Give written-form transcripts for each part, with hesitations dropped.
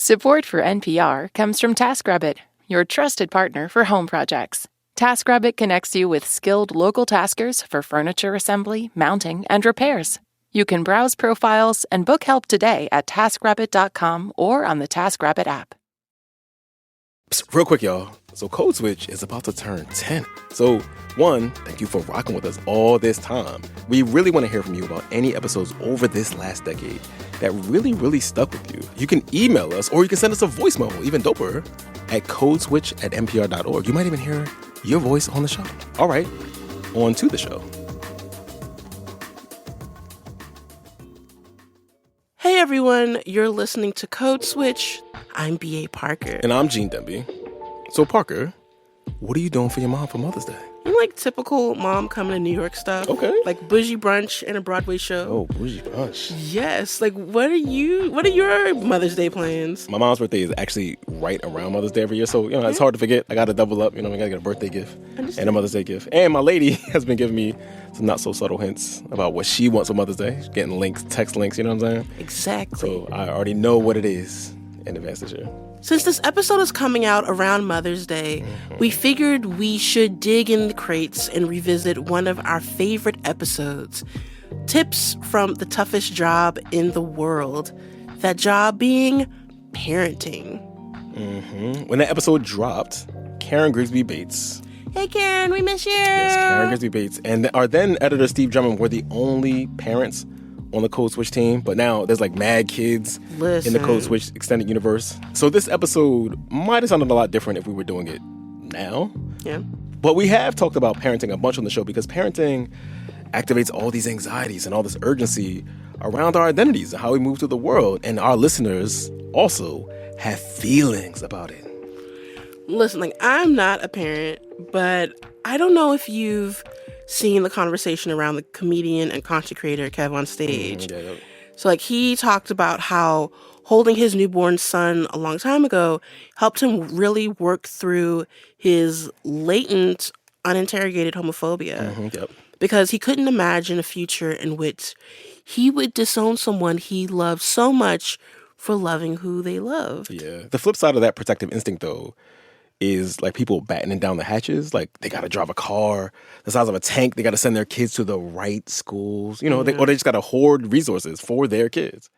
Support for NPR comes from TaskRabbit, your trusted partner for home projects. TaskRabbit connects you with skilled local taskers for furniture assembly, mounting, and repairs. You can browse profiles and book help today at TaskRabbit.com or on the TaskRabbit app. Psst, real quick, y'all. So Code Switch is about to turn 10. So, one, thank you for rocking with us all this time. We really want to hear from you about any episodes over this last decade that really, really stuck with you. You can email us or you can send us a voice memo, even doper, at codeswitch@npr.org. You might even hear your voice on the show. All right, on to the show. Hey everyone, you're listening to Code Switch. I'm B.A. Parker. And I'm Gene Demby. So Parker, what are you doing for your mom for Mother's Day? I'm like typical mom coming to New York stuff. Okay. Like bougie brunch and a Broadway show. Oh, bougie brunch. Yes. Like what are your Mother's Day plans? My mom's birthday is actually right around Mother's Day every year. So, it's hard to forget. I got to double up. I got to get a birthday gift and a Mother's Day gift. And my lady has been giving me some not so subtle hints about what she wants for Mother's Day. She's getting links, text links, you know what I'm saying? Exactly. So I already know what it is in advance this year. Since this episode is coming out around Mother's Day, we figured we should dig in the crates and revisit one of our favorite episodes. Tips from the toughest job in the world. That job being parenting. When that episode dropped, Karen Grigsby Bates. Hey Karen, we miss you. Yes, Karen Grigsby Bates. And our then editor, Steve Drummond, were the only parents on the Code Switch team, but now there's like mad kids in the Code Switch extended universe. So this episode might have sounded a lot different if we were doing it now. Yeah. But we have talked about parenting a bunch on the show because parenting activates all these anxieties and all this urgency around our identities and how we move through the world. And our listeners also have feelings about it. Listen, like I'm not a parent, but I don't know if you've seen the conversation around the comedian and content creator Kev on Stage. Yeah. So like he talked about how holding his newborn son a long time ago helped him really work through his latent, uninterrogated homophobia. Because he couldn't imagine a future in which he would disown someone he loved so much for loving who they loved. Yeah. The flip side of that protective instinct, though, is like people battening down the hatches. Like they got to drive a car the size of a tank. They got to send their kids to the right schools, or they just got to hoard resources for their kids.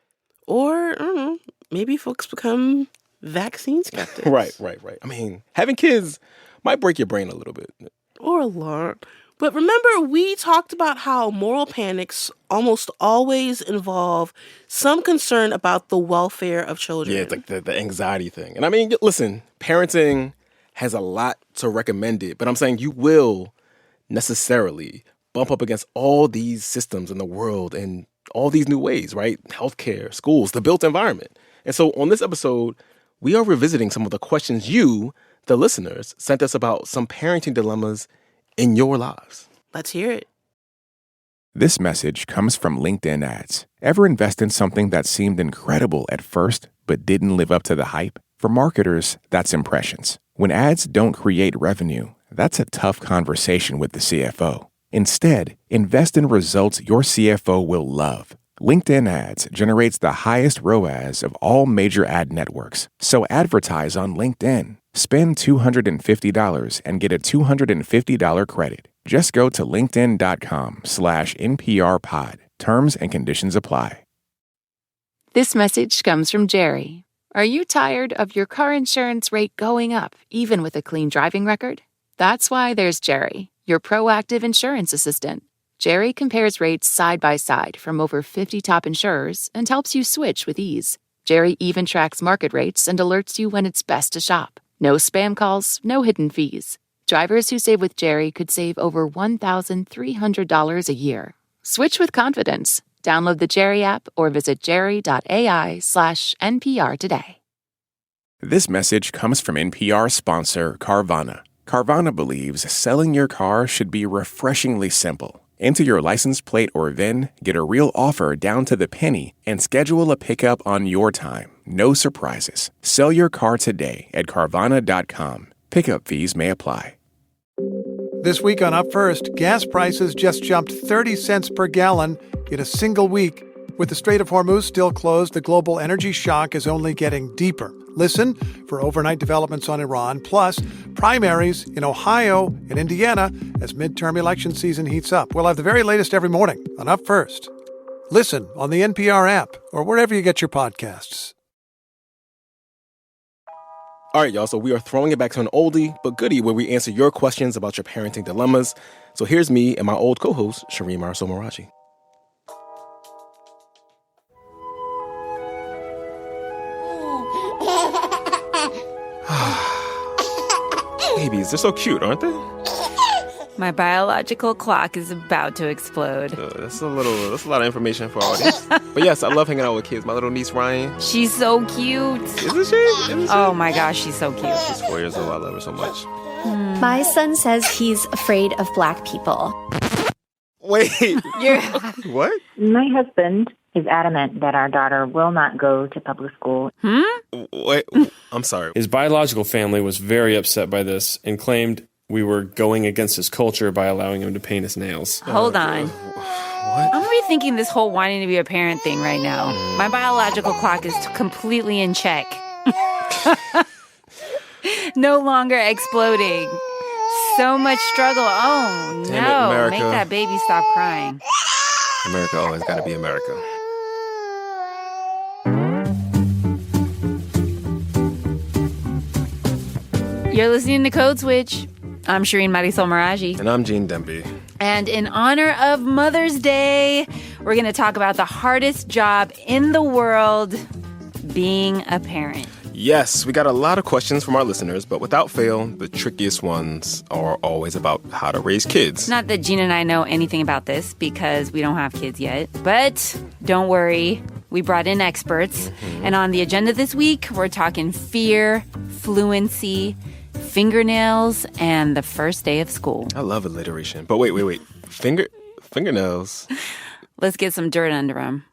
Or, I don't know, maybe folks become vaccine skeptics. Right. I mean, having kids might break your brain a little bit. Or a lot. But remember, we talked about how moral panics almost always involve some concern about the welfare of children. Yeah, it's like the anxiety thing. And I mean, listen, parenting has a lot to recommend it, but I'm saying you will necessarily bump up against all these systems in the world and all these new ways, right? Healthcare, schools, the built environment. And so on this episode, we are revisiting some of the questions you, the listeners, sent us about some parenting dilemmas in your lives. Let's hear it. This message comes from LinkedIn ads. Ever invest in something that seemed incredible at first, but didn't live up to the hype? For marketers, that's impressions. When ads don't create revenue, that's a tough conversation with the CFO. Instead, invest in results your CFO will love. LinkedIn ads generates the highest ROAS of all major ad networks. So advertise on LinkedIn. Spend $250 and get a $250 credit. Just go to linkedin.com/NPRpod. Terms and conditions apply. This message comes from Jerry. Are you tired of your car insurance rate going up, even with a clean driving record? That's why there's Jerry, your proactive insurance assistant. Jerry compares rates side by side from over 50 top insurers and helps you switch with ease. Jerry even tracks market rates and alerts you when it's best to shop. No spam calls, no hidden fees. Drivers who save with Jerry could save over $1,300 a year. Switch with confidence. Download the Jerry app or visit jerry.ai/NPR today. This message comes from NPR sponsor Carvana. Carvana believes selling your car should be refreshingly simple. Enter your license plate or VIN, get a real offer down to the penny, and schedule a pickup on your time. No surprises. Sell your car today at Carvana.com. Pickup fees may apply. This week on Up First, gas prices just jumped 30 cents per gallon in a single week. With the Strait of Hormuz still closed, the global energy shock is only getting deeper. Listen for overnight developments on Iran, plus primaries in Ohio and Indiana as midterm election season heats up. We'll have the very latest every morning on Up First. Listen on the NPR app or wherever you get your podcasts. All right, y'all, so we are throwing it back to an oldie but goodie where we answer your questions about your parenting dilemmas. So here's me and my old co-host, Shireen Marisol Meraji. Babies, they're so cute, aren't they? My biological clock is about to explode. That's a lot of information for our audience. But yes, I love hanging out with kids. My little niece, Ryan. She's so cute. Isn't she? Oh my gosh, she's so cute. She's 4 years old. I love her so much. My son says he's afraid of Black people. Wait. What? My husband is adamant that our daughter will not go to public school. Wait, I'm sorry. His biological family was very upset by this and claimed we were going against his culture by allowing him to paint his nails. Hold on. What? I'm rethinking this whole wanting to be a parent thing right now. My biological clock is completely in check. No longer exploding. So much struggle. Oh, Damn no. it, America. Make that baby stop crying. America always got to be America. You're listening to Code Switch. I'm Shireen Marisol Meraji. And I'm Gene Demby. And in honor of Mother's Day, we're going to talk about the hardest job in the world, being a parent. Yes, we got a lot of questions from our listeners, but without fail, the trickiest ones are always about how to raise kids. Not that Gene and I know anything about this because we don't have kids yet, but don't worry. We brought in experts. And on the agenda this week, we're talking fear, fluency, fingernails, and the first day of school. I love alliteration. But wait. Fingernails? Let's get some dirt under them.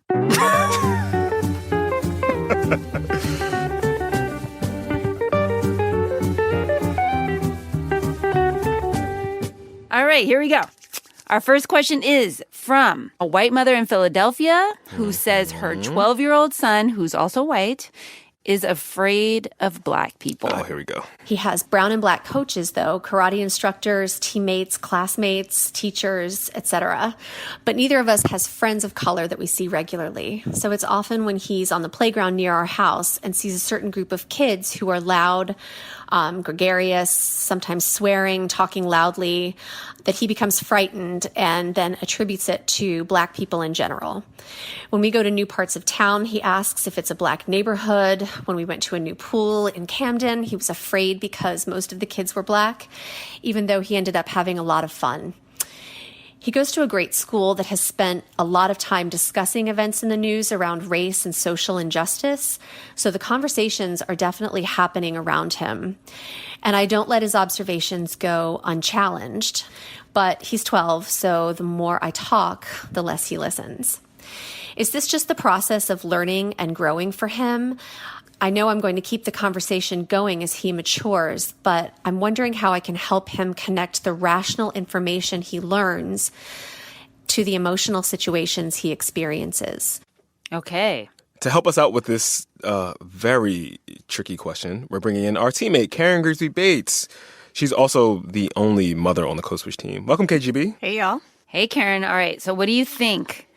All right, here we go. Our first question is from a white mother in Philadelphia who says her 12-year-old son, who's also white, is afraid of Black people. Oh, here we go. He has brown and Black coaches, though, karate instructors, teammates, classmates, teachers, etc. But neither of us has friends of color that we see regularly. So it's often when he's on the playground near our house and sees a certain group of kids who are loud, gregarious, sometimes swearing, talking loudly, that he becomes frightened and then attributes it to Black people in general. When we go to new parts of town, he asks if it's a Black neighborhood. When we went to a new pool in Camden, he was afraid because most of the kids were Black, even though he ended up having a lot of fun. He goes to a great school that has spent a lot of time discussing events in the news around race and social injustice, so the conversations are definitely happening around him. And I don't let his observations go unchallenged, but he's 12, so the more I talk, the less he listens. Is this just the process of learning and growing for him? I know I'm going to keep the conversation going as he matures, but I'm wondering how I can help him connect the rational information he learns to the emotional situations he experiences. Okay. To help us out with this very tricky question, we're bringing in our teammate, Karen Grigsby Bates. She's also the only mother on the Code Switch team. Welcome, KGB. Hey, y'all. Hey, Karen. All right. So what do you think?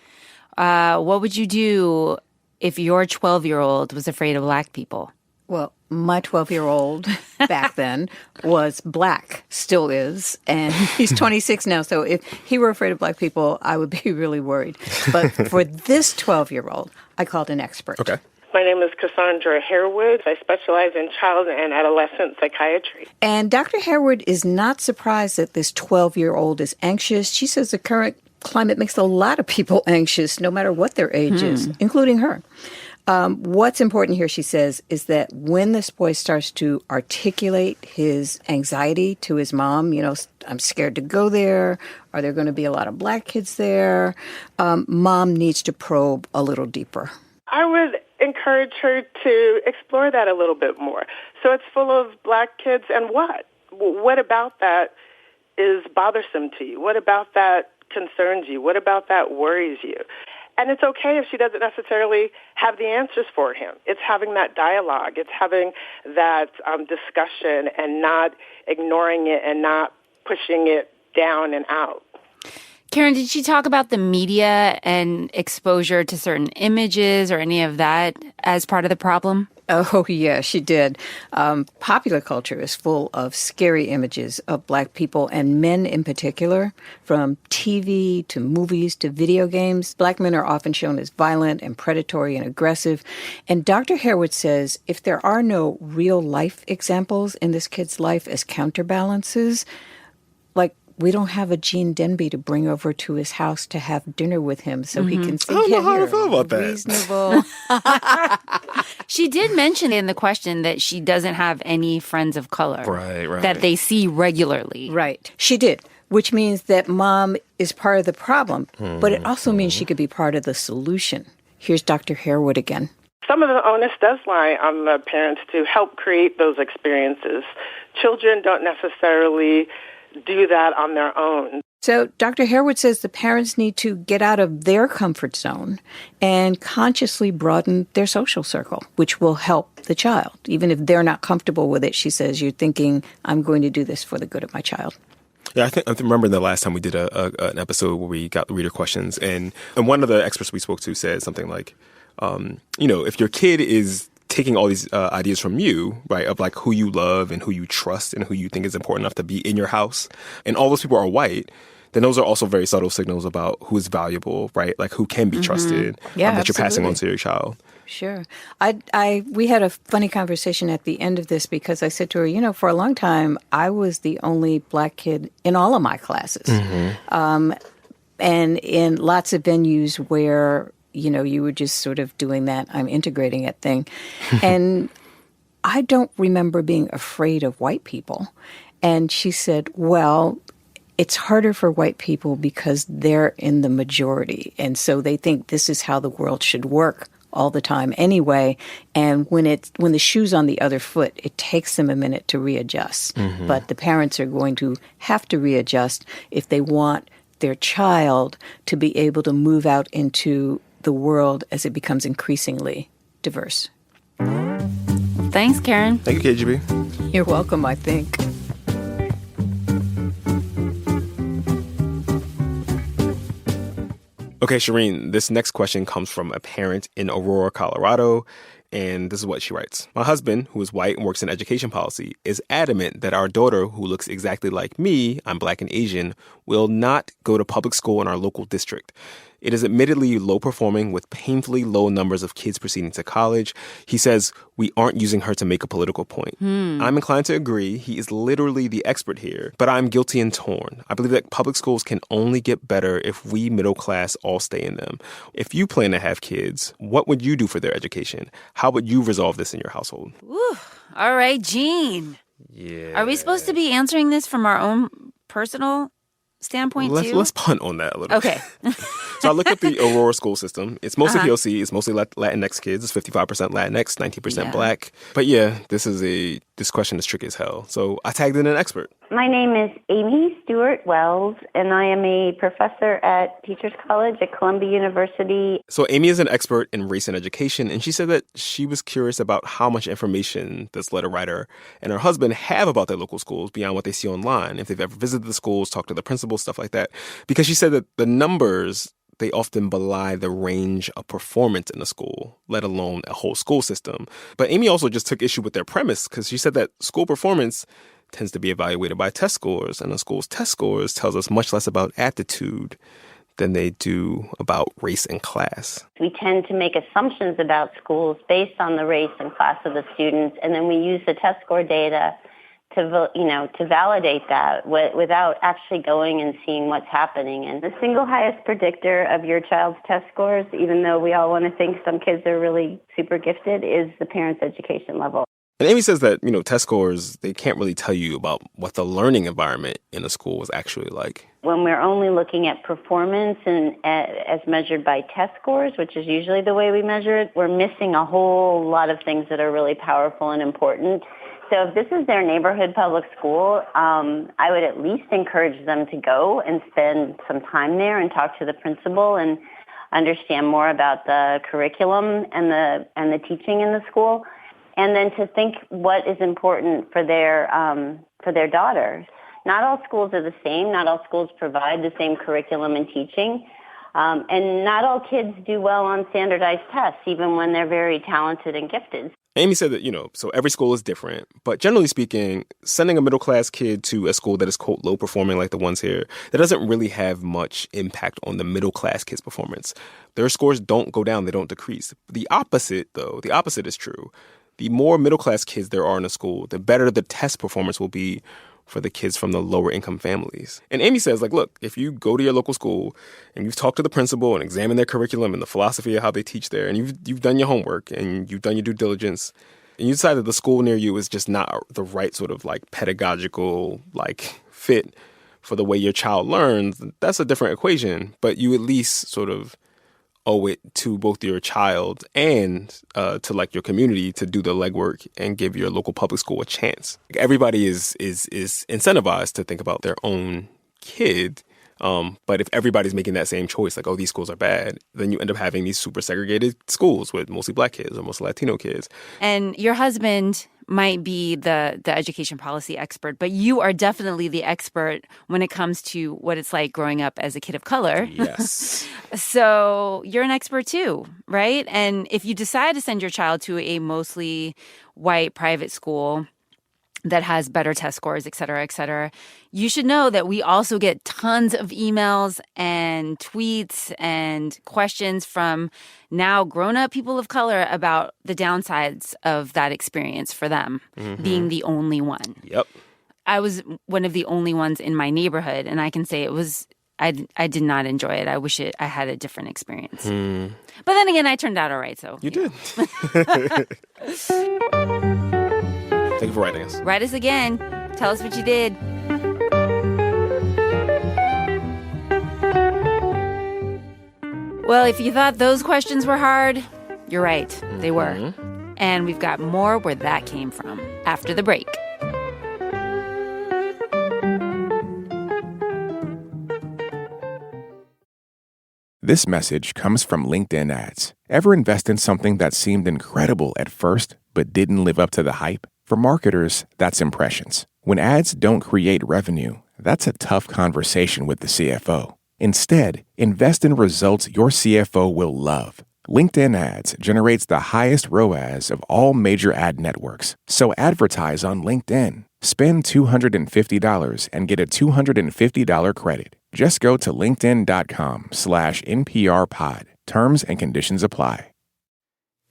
What would you do if your 12-year-old was afraid of Black people? Well, my 12-year-old back then was Black, still is, and he's 26 now. So if he were afraid of Black people, I would be really worried. But for this 12-year-old, I called an expert. Okay. My name is Cassandra Harewood. I specialize in child and adolescent psychiatry. And Dr. Harewood is not surprised that this 12-year-old is anxious. She says the current climate makes a lot of people anxious, no matter what their age is, including her. What's important here, she says, is that when this boy starts to articulate his anxiety to his mom, I'm scared to go there. Are there going to be a lot of Black kids there? Mom needs to probe a little deeper. I would encourage her to explore that a little bit more. So it's full of Black kids, and what? What about that is bothersome to you? What about that concerns you? What about that worries you? And it's okay if she doesn't necessarily have the answers for him. It's having that dialogue. It's having that discussion and not ignoring it and not pushing it down and out. Karen, did she talk about the media and exposure to certain images or any of that as part of the problem? Oh, yeah, she did. Popular culture is full of scary images of Black people and men in particular, from TV to movies to video games. Black men are often shown as violent and predatory and aggressive. And Dr. Harewood says if there are no real-life examples in this kid's life as counterbalances, like we don't have a Gene Denby to bring over to his house to have dinner with him so he can see I don't know how I feel about that. Reasonable. She did mention in the question that she doesn't have any friends of color. Right. That they see regularly. Right. She did, which means that mom is part of the problem, but it also means she could be part of the solution. Here's Dr. Harewood again. Some of the onus does lie on the parents to help create those experiences. Children don't necessarily do that on their own. So Dr. Harewood says the parents need to get out of their comfort zone and consciously broaden their social circle, which will help the child. Even if they're not comfortable with it, she says, you're thinking, I'm going to do this for the good of my child. Yeah, I remember the last time we did an episode where we got reader questions, and one of the experts we spoke to said something like, if your kid is taking all these ideas from you, right, of like who you love and who you trust and who you think is important enough to be in your house, and all those people are white, then those are also very subtle signals about who is valuable, right? Like who can be trusted that you're passing on to your child. Sure. We had a funny conversation at the end of this because I said to her, for a long time, I was the only Black kid in all of my classes. And in lots of venues where you were just sort of doing that I'm integrating it thing. And I don't remember being afraid of white people. And she said, well, it's harder for white people because they're in the majority. And so they think this is how the world should work all the time anyway. And when the shoe's on the other foot, it takes them a minute to readjust. But the parents are going to have to readjust if they want their child to be able to move out into the world as it becomes increasingly diverse. Thanks, Karen. Thank you, KGB. You're welcome, I think. Okay, Shireen, this next question comes from a parent in Aurora, Colorado, and this is what she writes. My husband, who is white and works in education policy, is adamant that our daughter, who looks exactly like me, I'm Black and Asian, will not go to public school in our local district. It is admittedly low-performing with painfully low numbers of kids proceeding to college. He says we aren't using her to make a political point. I'm inclined to agree. He is literally the expert here, but I'm guilty and torn. I believe that public schools can only get better if we middle class all stay in them. If you plan to have kids, what would you do for their education? How would you resolve this in your household? Ooh, all right, Gene. Yeah. Are we supposed to be answering this from our own personal standpoint too? Let's punt on that a little bit. Okay. So I looked up the Aurora school system. It's mostly POC. It's mostly Latinx kids. It's 55% Latinx, 19% Black. But yeah, this question is tricky as hell. So I tagged in an expert. My name is Amy Stuart Wells, and I am a professor at Teachers College at Columbia University. So Amy is an expert in race and education, and she said that she was curious about how much information this letter writer and her husband have about their local schools beyond what they see online, if they've ever visited the schools, talked to the principals, stuff like that. Because she said that the numbers, they often belie the range of performance in the school, let alone a whole school system. But Amy also just took issue with their premise because she said that school performance tends to be evaluated by test scores, and the school's test scores tells us much less about aptitude than they do about race and class. We tend to make assumptions about schools based on the race and class of the students, and then we use the test score data to validate that without actually going and seeing what's happening. And the single highest predictor of your child's test scores, even though we all want to think some kids are really super gifted, is the parent's education level. And Amy says that, test scores, they can't really tell you about what the learning environment in a school is actually like. When we're only looking at performance and as measured by test scores, which is usually the way we measure it, we're missing a whole lot of things that are really powerful and important. So if this is their neighborhood public school, I would at least encourage them to go and spend some time there and talk to the principal. And understand more about the curriculum and the teaching in the school, and then to think what is important for their daughters. Not all schools are the same. Not all schools provide the same curriculum and teaching. And not all kids do well on standardized tests, even when they're very talented and gifted. Amy said that, so every school is different. But generally speaking, sending a middle-class kid to a school that is, quote, low-performing like the ones here, that doesn't really have much impact on the middle-class kid's performance. Their scores don't go down. They don't decrease. The opposite is true. The more middle-class kids there are in a school, the better the test performance will be for the kids from the lower income families. And Amy says, look, if you go to your local school and you've talked to the principal and examined their curriculum and the philosophy of how they teach there, and you've done your homework and you've done your due diligence, and you decide that the school near you is just not the right sort of pedagogical fit for the way your child learns, that's a different equation. But you at least sort of owe it to both your child and to your community to do the legwork and give your local public school a chance. Everybody is incentivized to think about their own kid. But if everybody's making that same choice, these schools are bad, then you end up having these super segregated schools with mostly Black kids or mostly Latino kids. And your husband might be the education policy expert, but you are definitely the expert when it comes to what it's like growing up as a kid of color. Yes. So you're an expert too, right? And if you decide to send your child to a mostly white private school that has better test scores, et cetera, you should know that we also get tons of emails and tweets and questions from now grown-up people of color about the downsides of that experience for them, being the only one. Yep. I was one of the only ones in my neighborhood, and I can say I did not enjoy it. I wish I had a different experience. But then again, I turned out all right, so. You did. Thank you for writing us. Write us again. Tell us what you did. Well, if you thought those questions were hard, you're right. They were. And we've got more where that came from after the break. This message comes from LinkedIn ads. Ever invest in something that seemed incredible at first but didn't live up to the hype? For marketers, that's impressions. When ads don't create revenue, that's a tough conversation with the CFO. Instead, invest in results your CFO will love. LinkedIn ads generates the highest ROAS of all major ad networks. So advertise on LinkedIn. Spend $250 and get a $250 credit. Just go to linkedin.com/NPRpod. Terms and conditions apply.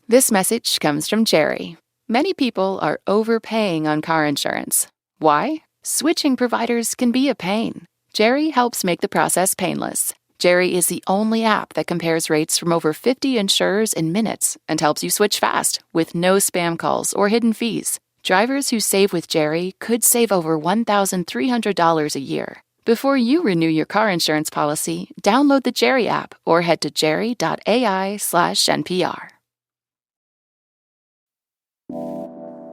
This message comes from Jerry. Many people are overpaying on car insurance. Why? Switching providers can be a pain. Jerry helps make the process painless. Jerry is the only app that compares rates from over 50 insurers in minutes and helps you switch fast with no spam calls or hidden fees. Drivers who save with Jerry could save over $1,300 a year. Before you renew your car insurance policy, download the Jerry app or head to jerry.ai/NPR.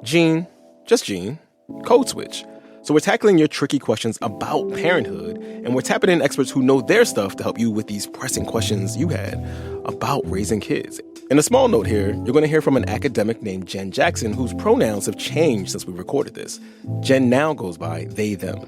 Gene, just Gene, code switch. So we're tackling your tricky questions about parenthood, and we're tapping in experts who know their stuff to help you with these pressing questions you had about raising kids. In a small note here, you're going to hear from an academic named Jenn Jackson, whose pronouns have changed since we recorded this. Jen now goes by they, them.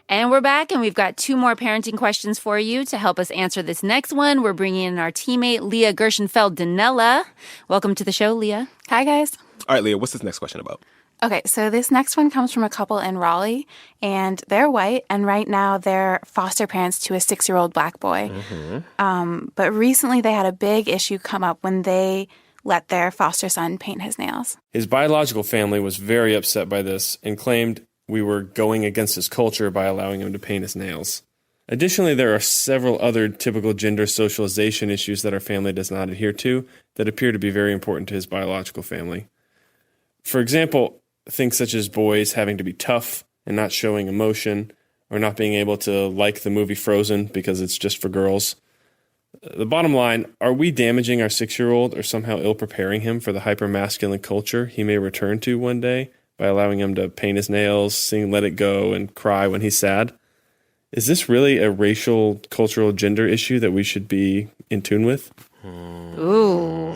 And we're back, and we've got 2 more parenting questions for you. To help us answer this next one, we're bringing in our teammate, Leah Gershenfeld-Danella. Welcome to the show, Leah. Hi, guys. All right, Leah, what's this next question about? Okay, so this next one comes from a couple in Raleigh, and they're white, and right now they're foster parents to a 6-year-old Black boy. But recently they had a big issue come up when they let their foster son paint his nails. His biological family was very upset by this and claimed we were going against his culture by allowing him to paint his nails. Additionally, there are several other typical gender socialization issues that our family does not adhere to that appear to be very important to his biological family. For example, things such as boys having to be tough and not showing emotion, or not being able to like the movie Frozen because it's just for girls. The bottom line, are we damaging our 6-year-old or somehow ill-preparing him for the hyper-masculine culture he may return to one day by allowing him to paint his nails, sing Let It Go, and cry when he's sad? Is this really a racial, cultural, gender issue that we should be in tune with? Ooh.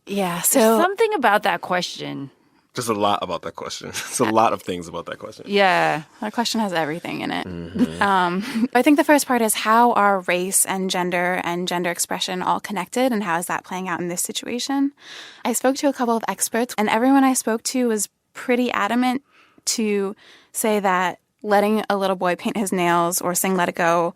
Yeah, There's so something about that question. There's a lot about that question. There's a lot of things about that question. Yeah. that question has everything in it. I think the first part is, how are race and gender expression all connected, and how is that playing out in this situation? I spoke to a couple of experts, and everyone I spoke to was pretty adamant to say that letting a little boy paint his nails or sing Let It Go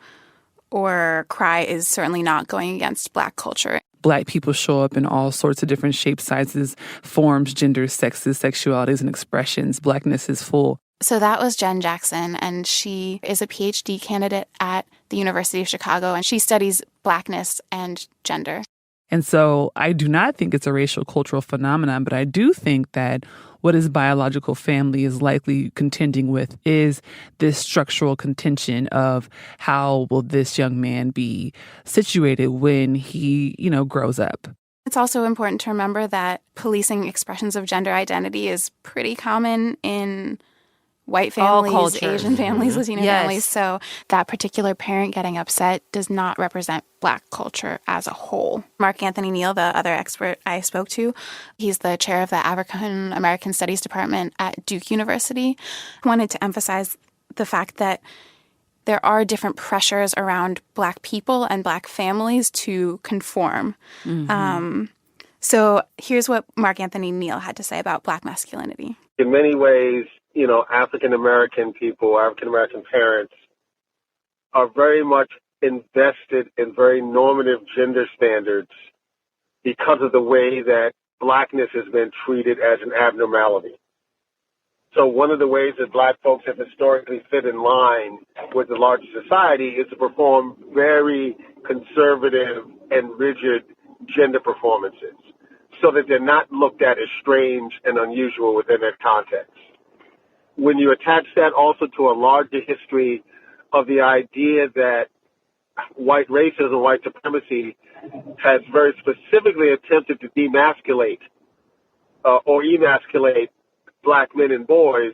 or cry is certainly not going against Black culture. Black people show up in all sorts of different shapes, sizes, forms, genders, sexes, sexualities, and expressions. Blackness is full. So that was Jenn Jackson, and she is a PhD candidate at the University of Chicago, and she studies Blackness and gender. And so I do not think it's a racial cultural phenomenon, but I do think that what his biological family is likely contending with is this structural contention of how will this young man be situated when he, grows up. It's also important to remember that policing expressions of gender identity is pretty common in white families, all cultures. Asian families, Latino Yes. families. So that particular parent getting upset does not represent Black culture as a whole. Anthony Neal, the other expert I spoke to, he's the chair of the African American Studies Department at Duke University, wanted to emphasize the fact that there are different pressures around Black people and Black families to conform. So here's what Anthony Neal had to say about Black masculinity. In many ways, African-American people, African-American parents are very much invested in very normative gender standards because of the way that Blackness has been treated as an abnormality. So one of the ways that Black folks have historically fit in line with the larger society is to perform very conservative and rigid gender performances so that they're not looked at as strange and unusual within that context. When you attach that also to a larger history of the idea that white racism, white supremacy has very specifically attempted to demasculate or emasculate Black men and boys,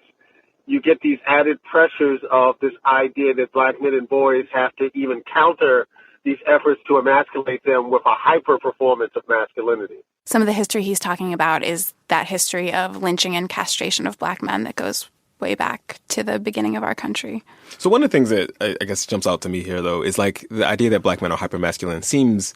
you get these added pressures of this idea that Black men and boys have to even counter these efforts to emasculate them with a hyper performance of masculinity. Some of the history he's talking about is that history of lynching and castration of Black men that goes way back to the beginning of our country. So one of the things that I guess jumps out to me here, though, is like the idea that Black men are hypermasculine seems,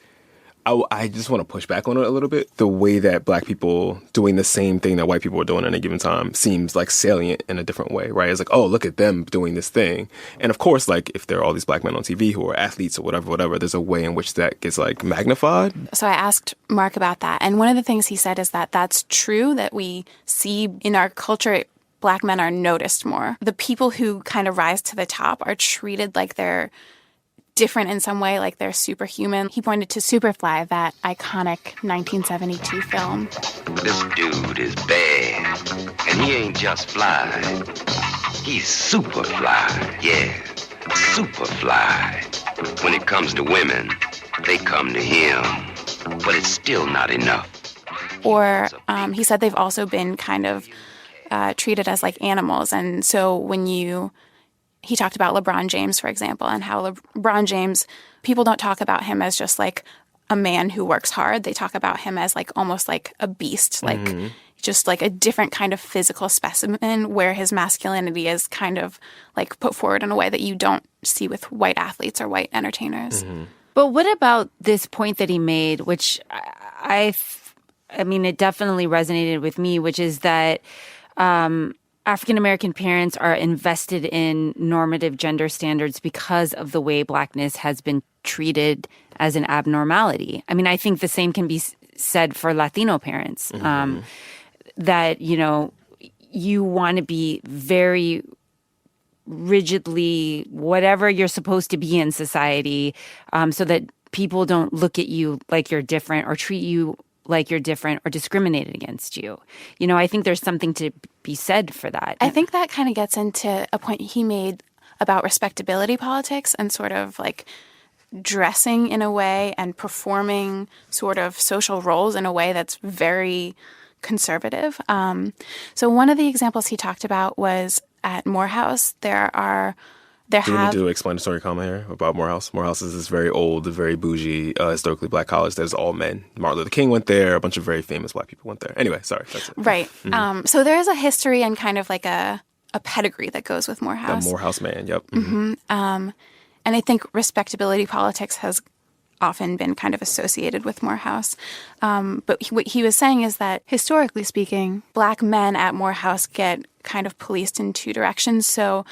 I just want to push back on it a little bit. The way that Black people doing the same thing that white people are doing at a given time seems like salient in a different way, right? It's like, oh, look at them doing this thing. And of course, like if there are all these Black men on TV who are athletes or whatever, there's a way in which that gets like magnified. So I asked Mark about that. And one of the things he said is that that's true, that we see in our culture, Black men are noticed more. The people who kind of rise to the top are treated like they're different in some way, like they're superhuman. He pointed to Superfly, that iconic 1972 film. This dude is bad, and he ain't just fly. He's super fly, yeah, super fly. When it comes to women, they come to him, but it's still not enough. Or he said they've also been kind of treated as like animals. And so he talked about LeBron James, for example, and how LeBron James, people don't talk about him as just like a man who works hard. They talk about him as like almost like a beast, like just like a different kind of physical specimen, where his masculinity is kind of like put forward in a way that you don't see with white athletes or white entertainers. But what about this point that he made, which I mean, it definitely resonated with me, which is that African-American parents are invested in normative gender standards because of the way Blackness has been treated as an abnormality. I mean, I think the same can be said for Latino parents, that, you want to be very rigidly whatever you're supposed to be in society, so that people don't look at you like you're different or treat you like you're different or discriminated against you. I think there's something to be said for that. I think that kind of gets into a point he made about respectability politics and sort of like dressing in a way and performing sort of social roles in a way that's very conservative. So one of the examples he talked about was at Morehouse, Do you need to explain the story comma here about Morehouse? Morehouse is this very old, very bougie, historically black college that is all men. Martin Luther King went there. A bunch of very famous black people went there. Anyway, sorry. That's it. Right. So there is a history and kind of like a pedigree that goes with Morehouse. The Morehouse man, yep. And I think respectability politics has often been kind of associated with Morehouse. But what he was saying is that, historically speaking, black men at Morehouse get kind of policed in two directions. So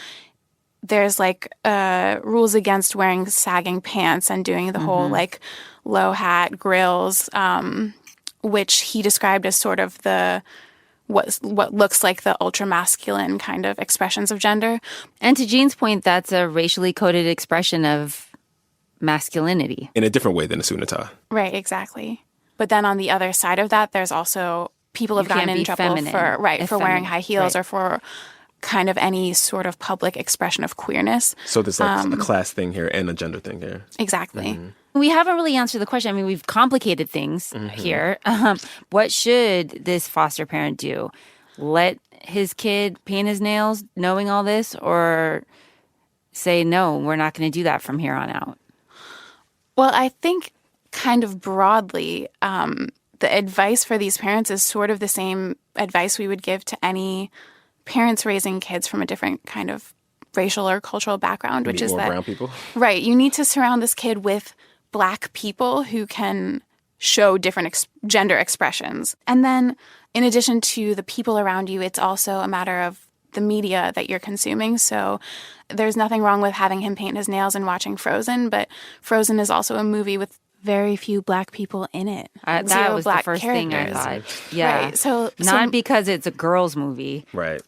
there's like rules against wearing sagging pants and doing the whole like low hat, grills, which he described as sort of the what looks like the ultra masculine kind of expressions of gender. And to Jean's point, that's a racially coded expression of masculinity. In a different way than a suit and a tie. Right, exactly. But then on the other side of that, there's also people have gotten in trouble for wearing high heels or for kind of any sort of public expression of queerness. So there's like a class thing here and a gender thing here. Exactly. We haven't really answered the question. I mean, we've complicated things here. What should this foster parent do? Let his kid paint his nails knowing all this, or say, no, we're not going to do that from here on out? Well, I think kind of broadly, the advice for these parents is sort of the same advice we would give to any parents raising kids from a different kind of racial or cultural background, which is that brown people. Right, you need to surround this kid with black people who can show different gender expressions. And then in addition to the people around you, it's also a matter of the media that you're consuming. So there's nothing wrong with having him paint his nails and watching Frozen, but Frozen is also a movie with very few black people in it. That was the first thing I thought. Yeah. Right. So not because it's a girls' movie. Right.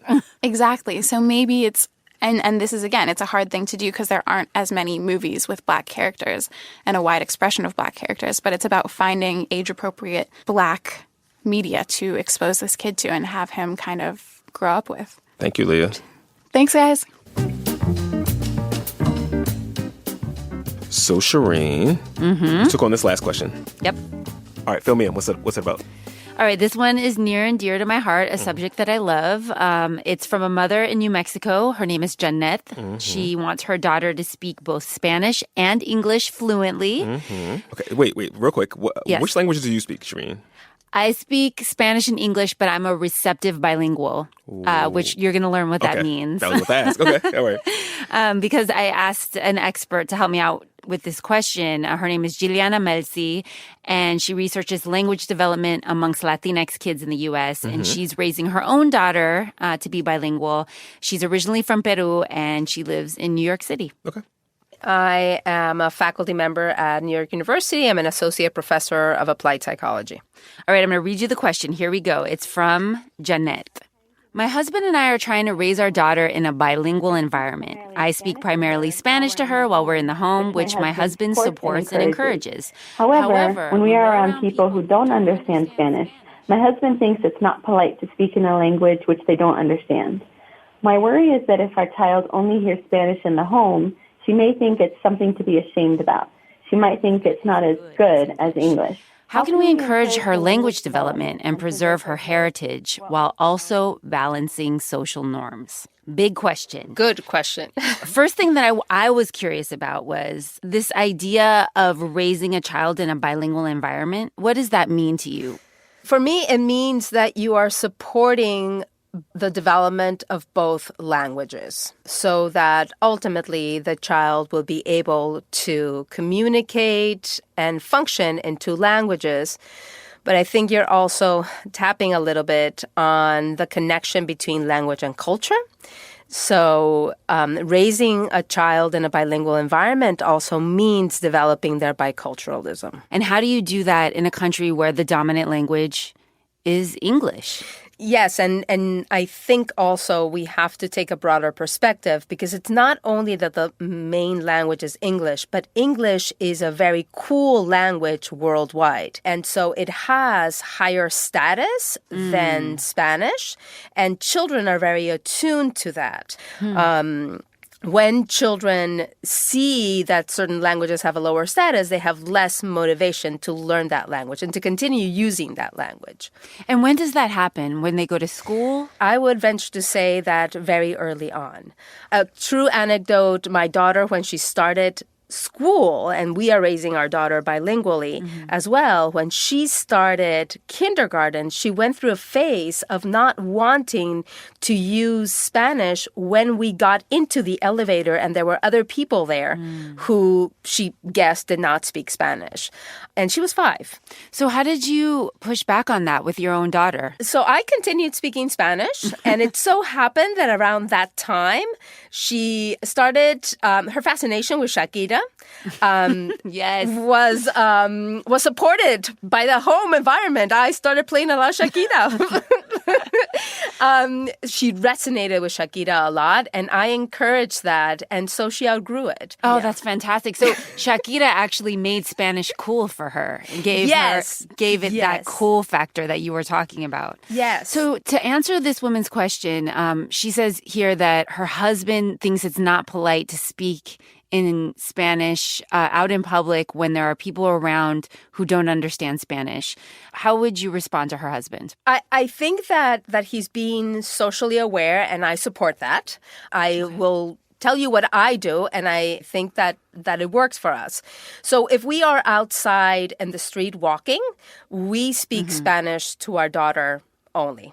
Exactly. So maybe it's, and this is, again, it's a hard thing to do because there aren't as many movies with black characters and a wide expression of black characters, but it's about finding age-appropriate black media to expose this kid to and have him kind of grow up with. Thank you, Leah. Thanks, guys. So, Shireen, you took on this last question. Yep. All right, fill me in. What's it about? All right, this one is near and dear to my heart, a subject that I love. It's from a mother in New Mexico. Her name is Jeannette. She wants her daughter to speak both Spanish and English fluently. Okay, wait, real quick. Yes. Which languages do you speak, Shireen? I speak Spanish and English, but I'm a receptive bilingual, which you're going to learn what that means. That was what I asked. Okay, all right. Because I asked an expert to help me out with this question. Her name is Gigliana Melzi, and she researches language development amongst Latinx kids in the U.S., and she's raising her own daughter to be bilingual. She's originally from Peru, and she lives in New York City. Okay. I am a faculty member at New York University. I'm an associate professor of applied psychology. All right, I'm going to read you the question. Here we go. It's from Jeannette. My husband and I are trying to raise our daughter in a bilingual environment. I speak primarily Spanish to her while we're in the home, which my husband supports and encourages. However, when we are around people who don't understand Spanish, my husband thinks it's not polite to speak in a language which they don't understand. My worry is that if our child only hears Spanish in the home, she may think it's something to be ashamed about. She might think it's not as good as English. How can we encourage her language development and preserve her heritage while also balancing social norms? Big question. Good question. First thing that I was curious about was this idea of raising a child in a bilingual environment. What does that mean to you? For me, it means that you are supporting the development of both languages so that ultimately the child will be able to communicate and function in two languages. But I think you're also tapping a little bit on the connection between language and culture. So raising a child in a bilingual environment also means developing their biculturalism. And how do you do that in a country where the dominant language is English? Yes, and I think also we have to take a broader perspective because it's not only that the main language is English, but English is a very cool language worldwide. And so it has higher status than Spanish, and children are very attuned to that. when children see that certain languages have a lower status, they have less motivation to learn that language and to continue using that language. And when does that happen? When they go to school? I would venture to say that very early on. A true anecdote, my daughter, when she started school, and we are raising our daughter bilingually as well. When she started kindergarten, she went through a phase of not wanting to use Spanish when we got into the elevator and there were other people there who she guessed did not speak Spanish. And she was 5. So how did you push back on that with your own daughter? So I continued speaking Spanish, and it so happened that around that time, she started her fascination with Shakira. Was supported by the home environment. I started playing a lot of Shakira. She resonated with Shakira a lot, and I encouraged that, and so she outgrew it. Oh, that's fantastic. So Shakira actually made Spanish cool for her and gave it that cool factor that you were talking about. Yes. So to answer this woman's question, she says here that her husband thinks it's not polite to speak in Spanish out in public when there are people around who don't understand Spanish. How would you respond to her husband? I think that he's being socially aware, and I support that. I will tell you what I do, and I think that it works for us. So if we are outside in the street walking, we speak Spanish to our daughter only.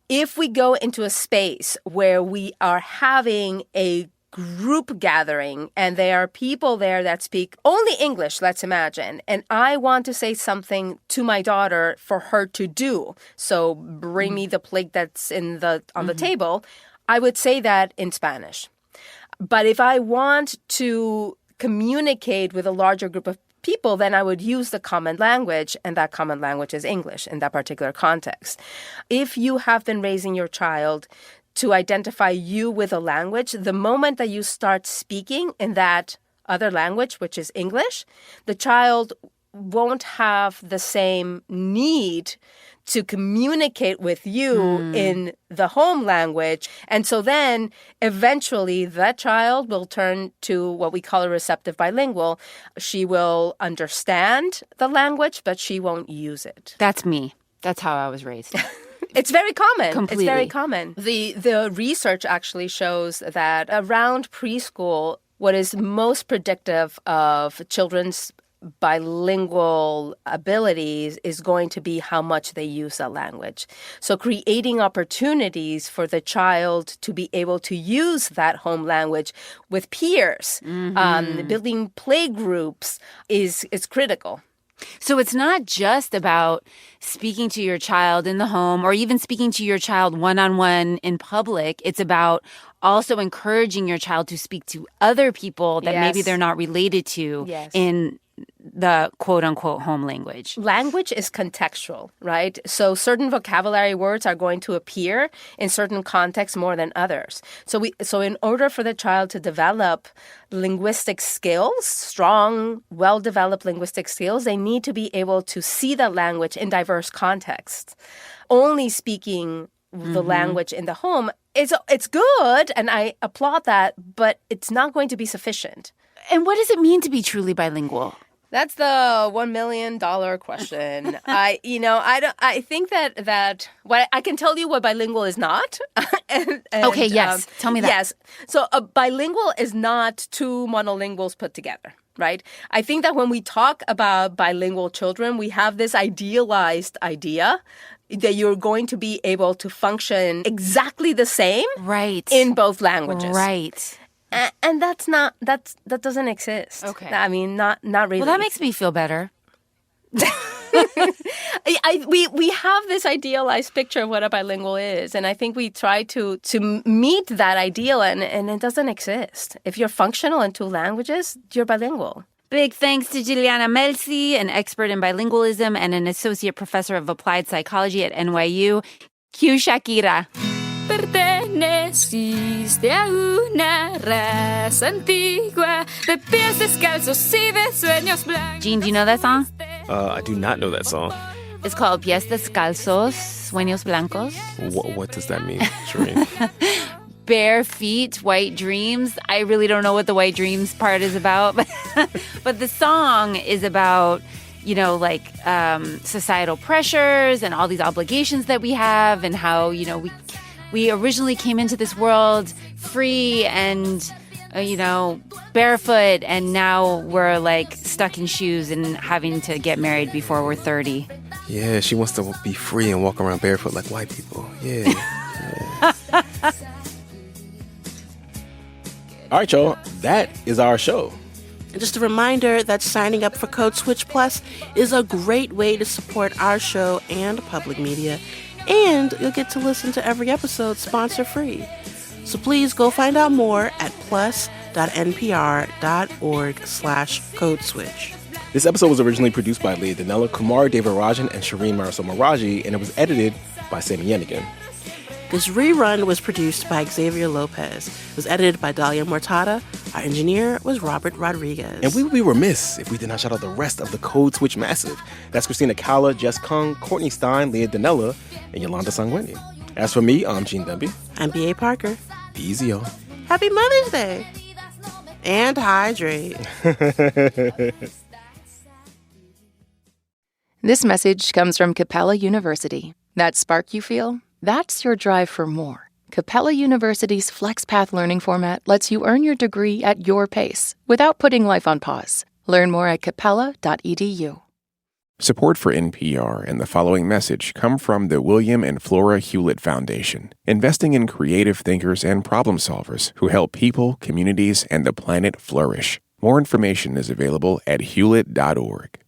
If we go into a space where we are having a group gathering and there are people there that speak only English, let's imagine, and I want to say something to my daughter for her to do, so bring me the plate that's on the table, I would say that in Spanish. But if I want to communicate with a larger group of people, then I would use the common language, and that common language is English in that particular context. If you have been raising your child to identify you with a language, the moment that you start speaking in that other language, which is English, the child won't have the same need to communicate with you in the home language. And so then eventually that child will turn to what we call a receptive bilingual. She will understand the language, but she won't use it. That's me. That's how I was raised. It's very common. Completely. It's very common. The research actually shows that around preschool, what is most predictive of children's bilingual abilities is going to be how much they use that language. So creating opportunities for the child to be able to use that home language with peers, building play groups is critical. So it's not just about speaking to your child in the home or even speaking to your child one-on-one in public. It's about also encouraging your child to speak to other people that maybe they're not related to in the quote-unquote home language. Language is contextual, right? So certain vocabulary words are going to appear in certain contexts more than others. So in order for the child to develop linguistic skills, strong, well-developed linguistic skills, they need to be able to see the language in diverse contexts. Only speaking the language in the home, it's good, and I applaud that, but it's not going to be sufficient. And what does it mean to be truly bilingual? That's the $1 million question. I think that what I can tell you what bilingual is not. Okay, yes. Tell me that. Yes. So a bilingual is not two monolinguals put together, right? I think that when we talk about bilingual children, we have this idealized idea that you're going to be able to function exactly the same in both languages. Right. And that doesn't exist. Okay. I mean, not really. Well, that makes me feel better. We have this idealized picture of what a bilingual is, and I think we try to meet that ideal, and it doesn't exist. If you're functional in two languages, you're bilingual. Big thanks to Gigliana Melzi, an expert in bilingualism and an associate professor of applied psychology at NYU. Cue Shakira. Perteneciste a una raza antigua de pies descalzos y de sueños blancos. Gene, do you know that song? I do not know that song. It's called Pies Descalzos, Sueños Blancos. What does that mean, Shereen? bare feet, white dreams. I really don't know what the white dreams part is about, but the song is about, societal pressures and all these obligations that we have, and how, we originally came into this world free and, barefoot, and now we're like stuck in shoes and having to get married before we're 30. Yeah, she wants to be free and walk around barefoot like white people. Yeah. All right, y'all. That is our show. And just a reminder that signing up for Code Switch Plus is a great way to support our show and public media, and you'll get to listen to every episode sponsor-free. So please go find out more at plus.npr.org/codeswitch. This episode was originally produced by Leah Donnella, Kumar Devarajan, and Shireen Marisol Meraji, and it was edited by Sammy Yenigan. This rerun was produced by Xavier Lopez. It was edited by Dalia Mortada. Our engineer was Robert Rodriguez. And we would be remiss if we did not shout out the rest of the Code Switch Massive. That's Christina Kala, Jess Kung, Courtney Stein, Leah Donnella, and Yolanda Sangweni. As for me, I'm Gene Demby. I'm B.A. Parker. Be easy, y'all. Happy Mother's Day. And hydrate. This message comes from Capella University. That spark you feel? That's your drive for more. Capella University's FlexPath learning format lets you earn your degree at your pace without putting life on pause. Learn more at capella.edu. Support for NPR and the following message come from the William and Flora Hewlett Foundation, investing in creative thinkers and problem solvers who help people, communities, and the planet flourish. More information is available at hewlett.org.